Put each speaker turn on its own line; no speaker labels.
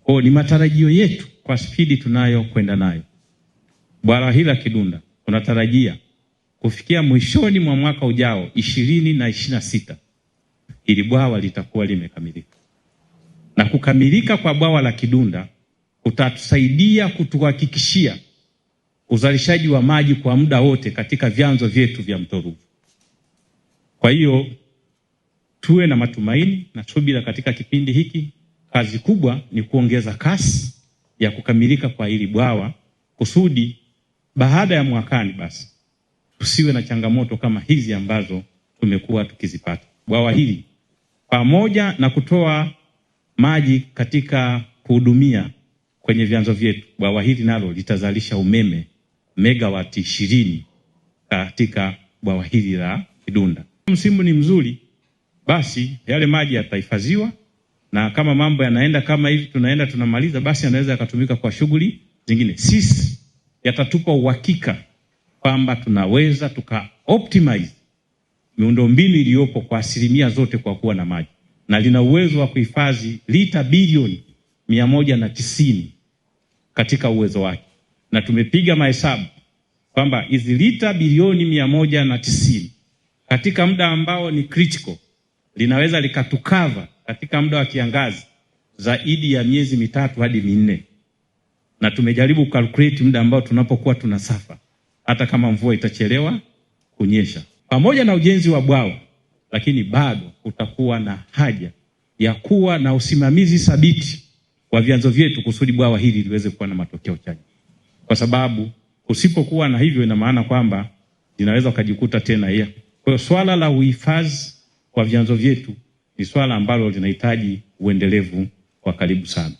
Kwa ni matarajio yetu kwa spidi tunayo kwenda nayo. Bwawa hili la Kidunda tunatarajia kufikia mwishoni mwa mwaka ujao 2026 ili bwawa litakuwa limekamilika. Na kukamilika kwa bwawa la Kidunda kutatusaidia kutuhakikishia uzalishaji wa maji kwa muda wote katika vyanzo vyetu vya mto Ruvu. Kwa hiyo tuwe na matumaini na subira katika kipindi hiki. Kazi kubwa ni kuongeza kasi ya kukamilika kwa hili bwawa kusudi baada ya mwakani basi tusiwe na changamoto kama hizi ambazo tumekuwa tukizipata. Bwawa hili pamoja na kutoa maji katika kuhudumia kwenye vyanzo vyetu, bwawa hili nalo litazalisha umeme megawati 20 katika bwawa hili la Kidunda. Msimu ni mzuri, basi yale maji yatahifadhiwa, na kama mambo yanaenda kama hivi tunaenda tunamaliza, basi yanaweza yakatumika kwa shughuli zingine. Sisi yatatupa uhakika kwamba tunaweza optimize miundombinu iliyopo kwa asilimia zote kwa kuwa na maji, na lina uwezo wa kuhifadhi lita bilioni 190 katika uwezo wake. Na tumepiga mahesabu kwamba hizi lita bilioni 190 katika muda ambao ni critical linaweza likatukava katika muda wa kiangazi zaidi ya miezi 3 hadi 4. Na tumejaribu calculate muda ambao tunapokuwa tunasafa hata kama mvua itachelewa kunyesha. Pamoja na ujenzi wa bwawa, lakini bado utakuwa na haja ya kuwa na usimamizi thabiti wa vyanzo vyetu kusudi bwawa hili liweze kuwa na matokeo chanya. Kwa sababu usipokuwa na hivyo ina maana kwamba linaweza kujikuta tena hiyo. Kwa hiyo swala la uhifadhi wa vyanzo vyetu ni swala ambalo linahitaji uendelevu wa karibu sana.